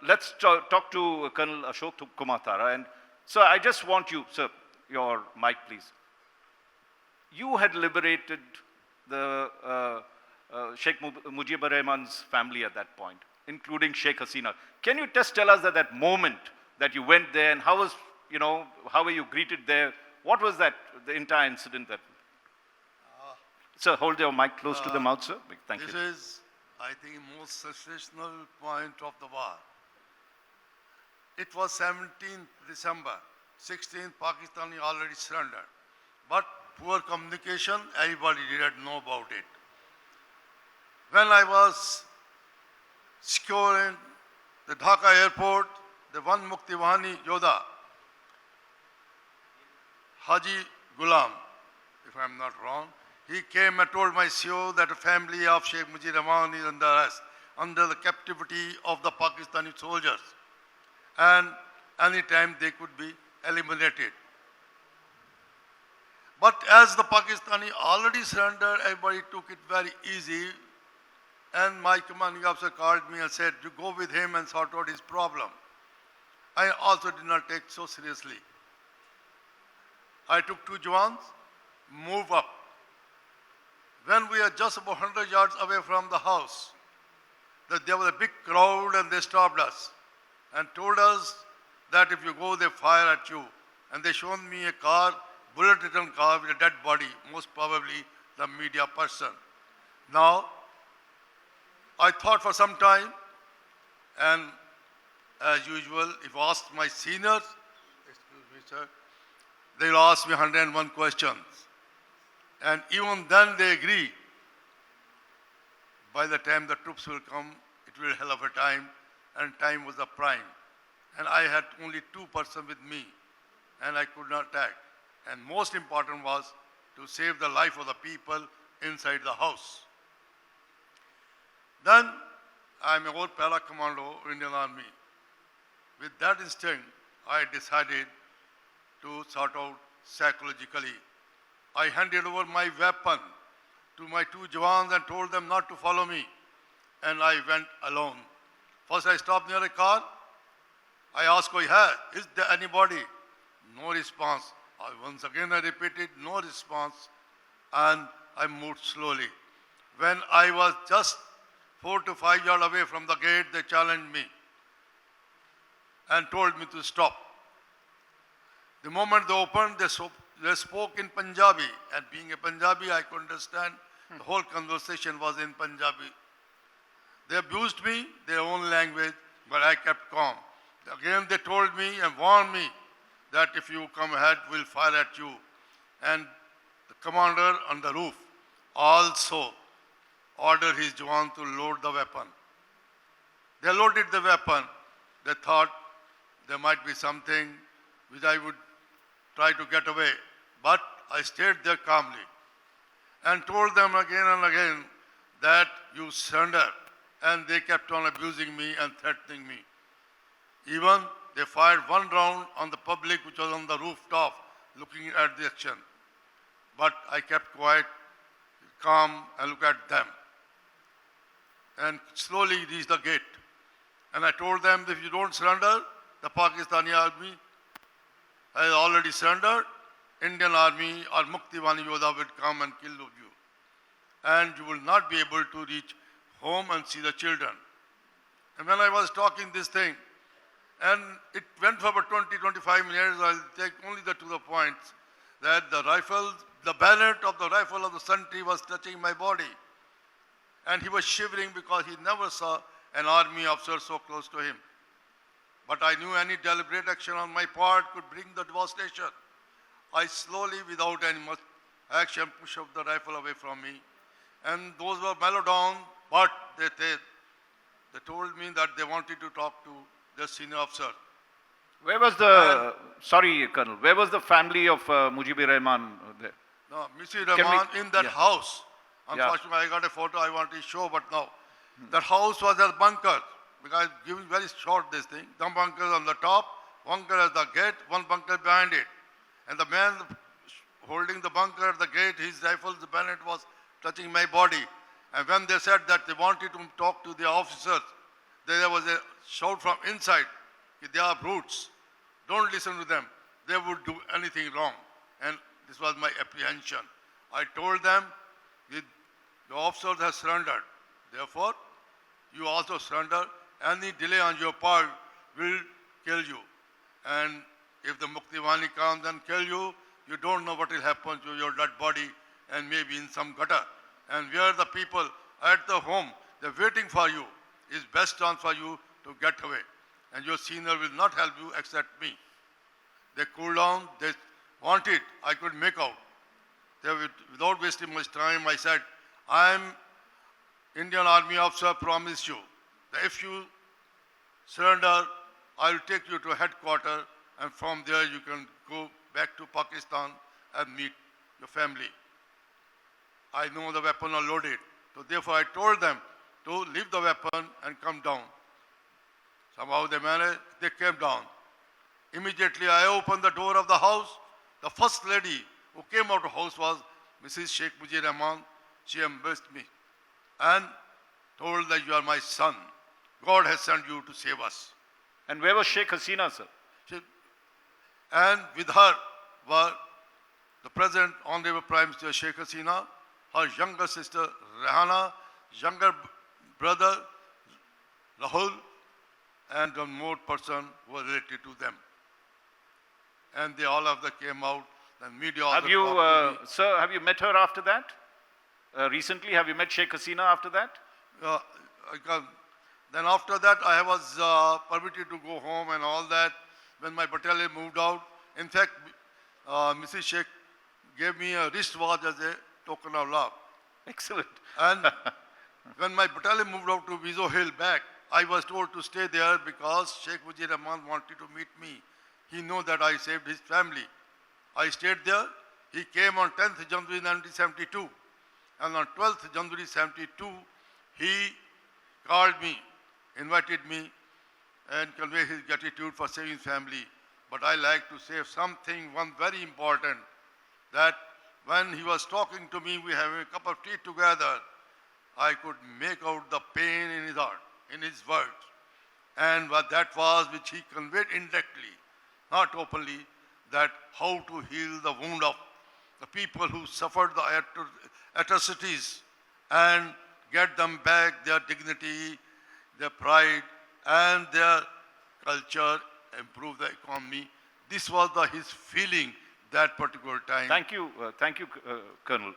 let's talk to Colonel Ashok Kumar Tara. And sir, I just want you, sir, your mic, please. You had liberated the Sheikh Mujibur Rahman's family at that point, including Sheikh Hasina. Can you just tell us that moment that you went there, and how was, how were you greeted there? What was that, the entire incident that? Sir, hold your mic close to the mouth, sir. Thank you. This is, I think, most sensational point of the war. It was 17th December, 16th Pakistani already surrendered. But poor communication, everybody didn't know about it. When I was securing the Dhaka airport, the one Mukti Yoda, Haji Ghulam, if I'm not wrong, he came and told my CEO that the family of Sheikh Mujibur Rahman is under arrest, under the captivity of the Pakistani soldiers. And any time they could be eliminated. But as the Pakistani already surrendered, everybody took it very easy. And my commanding officer called me and said, you go with him and sort out his problem. I also did not take so seriously. I took 2 Jawans, move up. When we are just about 100 yards away from the house, there was a big crowd and they stopped us and told us that if you go, they fire at you. And they showed me a car, bullet-ridden car with a dead body, most probably the media person. Now, I thought for some time, and as usual, if I asked my seniors, excuse me, sir, they'll ask me 101 questions. And even then they agree. By the time the troops will come, it will be a hell of a time, and time was the prime. And I had only 2 persons with me, and I could not attack. And most important was to save the life of the people inside the house. Then I'm an old para commando, Indian Army. With that instinct, I decided to sort out psychologically. I handed over my weapon to my 2 Jawans and told them not to follow me. And I went alone. First I stopped near a car. I asked, is there anybody? No response. Once again I repeated, no response. And I moved slowly. When I was just 4 to 5 yards away from the gate, they challenged me and told me to stop. The moment they opened, they spoke in Punjabi. And being a Punjabi, I could understand. The whole conversation was in Punjabi. They abused me, their own language, but I kept calm. Again, they told me and warned me that if you come ahead, we'll fire at you. And the commander on the roof also ordered his Jawan to load the weapon. They loaded the weapon. They thought there might be something which I would try to get away. But I stayed there calmly and told them again and again that you surrender. And they kept on abusing me and threatening me. Even they fired 1 round on the public which was on the rooftop looking at the action. But I kept quiet, calm, and looked at them. And slowly reached the gate. And I told them, if you don't surrender, the Pakistani army has already surrendered. Indian army or Mukti Yoda will come and kill you. And you will not be able to reach home and see the children. And when I was talking this thing, and it went for about 20-25 minutes, I'll take only to the point that the rifle, the bayonet of the rifle of the sentry was touching my body. And he was shivering because he never saw an army officer so close to him. But I knew any deliberate action on my part could bring the devastation. I slowly, without any much action, pushed up the rifle away from me. And those were mellowed down, but they told me that they wanted to talk to the senior officer. Where was the, sorry, Colonel, where was the family of Mujibur Rahman there? No, Mr. Rahman in that house. Unfortunately, Yeah. I got a photo I want to show, but no. That house was a bunker, because I'm giving very short this thing. The bunker on the top, bunker at the gate, one bunker behind it. And the man holding the bunker at the gate, his rifle, the bayonet was touching my body. And when they said that they wanted to talk to the officers, there was a shout from inside, they are brutes. Don't listen to them. They would do anything wrong. And this was my apprehension. I told them, the officers have surrendered. Therefore, you also surrender. Any delay on your part will kill you. And if the Muktiwani comes and kill you, you don't know what will happen to your dead body and maybe in some gutter. And where the people at the home, they're waiting for you, is best chance for you to get away. And your senior will not help you except me. They cooled down, they wanted, I could make out. Without wasting much time, I said, I'm Indian Army officer, promise you that if you surrender, I will take you to headquarters, and from there you can go back to Pakistan and meet your family. I know the weapon are loaded. So therefore I told them to leave the weapon and come down. Somehow they managed, they came down. Immediately I opened the door of the house. The first lady who came out of the house was Mrs. Sheikh Mujir Rahman. She embraced me and told that you are my son. God has sent you to save us. And where was Sheikh Hasina, sir? And with her were the present Honorable Prime Minister Sheikh Hasina, her younger sister Rehana, younger brother Rahul, and one more person who was related to them. And they all of them came out, and media also Have you, talked to me. sir, have you met her after that? Recently, have you met Sheikh Hasina after that? Then after that, I was permitted to go home and all that. When my battalion moved out, in fact, Mrs. Sheikh gave me a wristwatch as a token of love. Excellent. And when my battalion moved out to Vizo Hill back, I was told to stay there because Sheikh Mujir Rahman wanted to meet me. He knew that I saved his family. I stayed there. He came on 10th January 1972. And on 12th January 72, he called me, invited me, and conveyed his gratitude for saving family. But I like to say something, one very important, that when he was talking to me, we having a cup of tea together, I could make out the pain in his heart, in his words. And what that was, which he conveyed indirectly, not openly, that how to heal the wound of the people who suffered the atrocities and get them back their dignity, their pride, and their culture, improve the economy. This was his feeling that particular time. Thank you, Colonel.